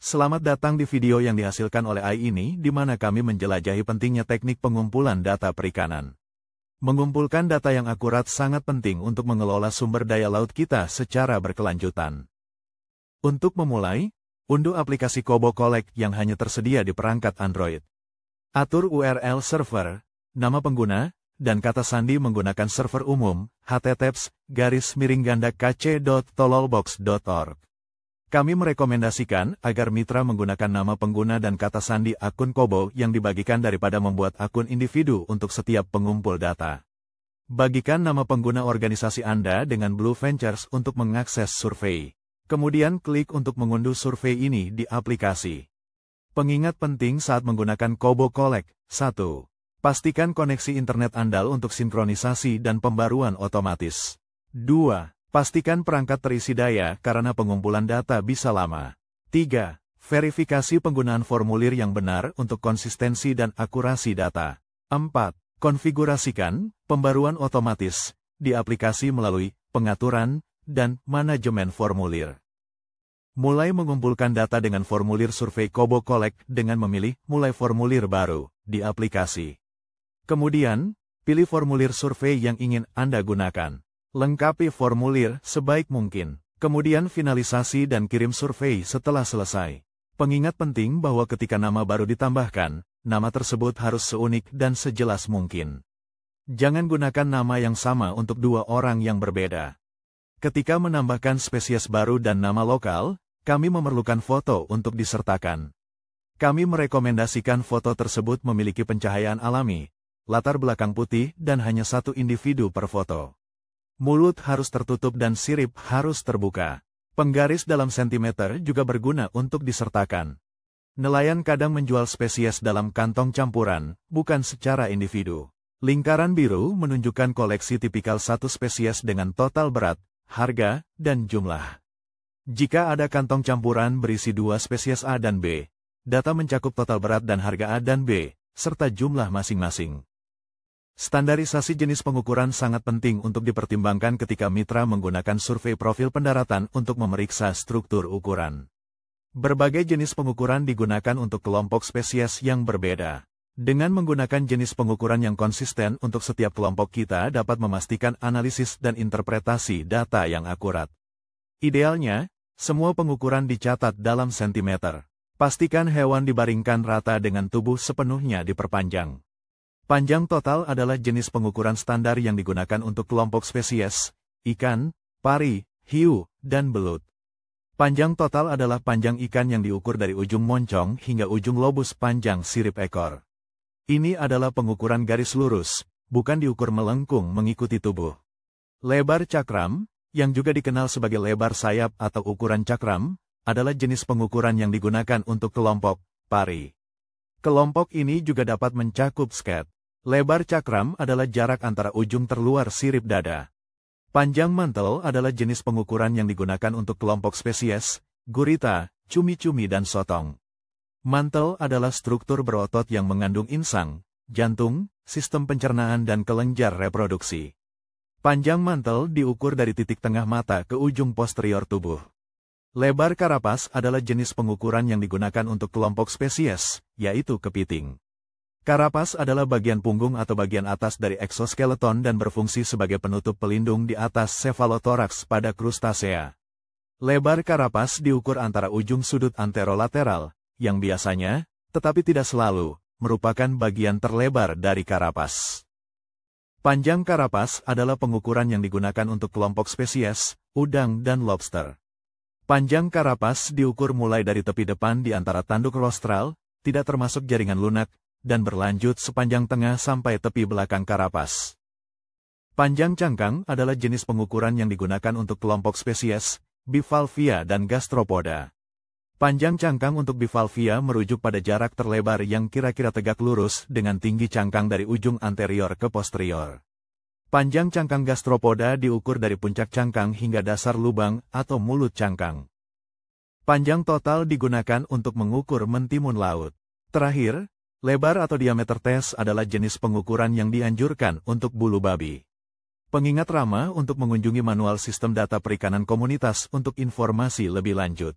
Selamat datang di video yang dihasilkan oleh AI ini, di mana kami menjelajahi pentingnya teknik pengumpulan data perikanan. Mengumpulkan data yang akurat sangat penting untuk mengelola sumber daya laut kita secara berkelanjutan. Untuk memulai, unduh aplikasi Kobo Collect yang hanya tersedia di perangkat Android. Atur URL server, nama pengguna, dan kata sandi menggunakan server umum, https://kc.tololbox.org. Kami merekomendasikan agar mitra menggunakan nama pengguna dan kata sandi akun Kobo yang dibagikan daripada membuat akun individu untuk setiap pengumpul data. Bagikan nama pengguna organisasi Anda dengan Blue Ventures untuk mengakses survei. Kemudian klik untuk mengunduh survei ini di aplikasi. Pengingat penting saat menggunakan Kobo Collect. 1. Pastikan koneksi internet andal untuk sinkronisasi dan pembaruan otomatis. 2. Pastikan perangkat terisi daya karena pengumpulan data bisa lama. 3. Verifikasi penggunaan formulir yang benar untuk konsistensi dan akurasi data. 4. Konfigurasikan pembaruan otomatis di aplikasi melalui pengaturan dan manajemen formulir. Mulai mengumpulkan data dengan formulir survei Kobo Collect dengan memilih Mulai formulir baru di aplikasi. Kemudian, pilih formulir survei yang ingin Anda gunakan. Lengkapi formulir sebaik mungkin. Kemudian finalisasi dan kirim survei setelah selesai. Pengingat penting bahwa ketika nama baru ditambahkan, nama tersebut harus seunik dan sejelas mungkin. Jangan gunakan nama yang sama untuk dua orang yang berbeda. Ketika menambahkan spesies baru dan nama lokal, kami memerlukan foto untuk disertakan. Kami merekomendasikan foto tersebut memiliki pencahayaan alami, latar belakang putih dan hanya satu individu per foto. Mulut harus tertutup dan sirip harus terbuka. Penggaris dalam sentimeter juga berguna untuk disertakan. Nelayan kadang menjual spesies dalam kantong campuran, bukan secara individu. Lingkaran biru menunjukkan koleksi tipikal satu spesies dengan total berat, harga, dan jumlah. Jika ada kantong campuran berisi dua spesies A dan B, data mencakup total berat dan harga A dan B, serta jumlah masing-masing. Standarisasi jenis pengukuran sangat penting untuk dipertimbangkan ketika mitra menggunakan survei profil pendaratan untuk memeriksa struktur ukuran. Berbagai jenis pengukuran digunakan untuk kelompok spesies yang berbeda. Dengan menggunakan jenis pengukuran yang konsisten untuk setiap kelompok, kita dapat memastikan analisis dan interpretasi data yang akurat. Idealnya, semua pengukuran dicatat dalam sentimeter. Pastikan hewan dibaringkan rata dengan tubuh sepenuhnya diperpanjang. Panjang total adalah jenis pengukuran standar yang digunakan untuk kelompok spesies, ikan, pari, hiu, dan belut. Panjang total adalah panjang ikan yang diukur dari ujung moncong hingga ujung lobus panjang sirip ekor. Ini adalah pengukuran garis lurus, bukan diukur melengkung mengikuti tubuh. Lebar cakram, yang juga dikenal sebagai lebar sayap atau ukuran cakram, adalah jenis pengukuran yang digunakan untuk kelompok pari. Kelompok ini juga dapat mencakup sket. Lebar cakram adalah jarak antara ujung terluar sirip dada. Panjang mantel adalah jenis pengukuran yang digunakan untuk kelompok spesies, gurita, cumi-cumi dan sotong. Mantel adalah struktur berotot yang mengandung insang, jantung, sistem pencernaan dan kelenjar reproduksi. Panjang mantel diukur dari titik tengah mata ke ujung posterior tubuh. Lebar karapas adalah jenis pengukuran yang digunakan untuk kelompok spesies, yaitu kepiting. Karapas adalah bagian punggung atau bagian atas dari eksoskeleton dan berfungsi sebagai penutup pelindung di atas cephalothoraks pada krustasea. Lebar karapas diukur antara ujung sudut anterolateral, yang biasanya, tetapi tidak selalu, merupakan bagian terlebar dari karapas. Panjang karapas adalah pengukuran yang digunakan untuk kelompok spesies, udang dan lobster. Panjang karapas diukur mulai dari tepi depan di antara tanduk rostral, tidak termasuk jaringan lunak, dan berlanjut sepanjang tengah sampai tepi belakang karapas. Panjang cangkang adalah jenis pengukuran yang digunakan untuk kelompok spesies, bivalvia dan gastropoda. Panjang cangkang untuk bivalvia merujuk pada jarak terlebar yang kira-kira tegak lurus dengan tinggi cangkang dari ujung anterior ke posterior. Panjang cangkang gastropoda diukur dari puncak cangkang hingga dasar lubang atau mulut cangkang. Panjang total digunakan untuk mengukur mentimun laut. Terakhir, lebar atau diameter tes adalah jenis pengukuran yang dianjurkan untuk bulu babi. Pengingat ramah untuk mengunjungi manual sistem data perikanan komunitas untuk informasi lebih lanjut.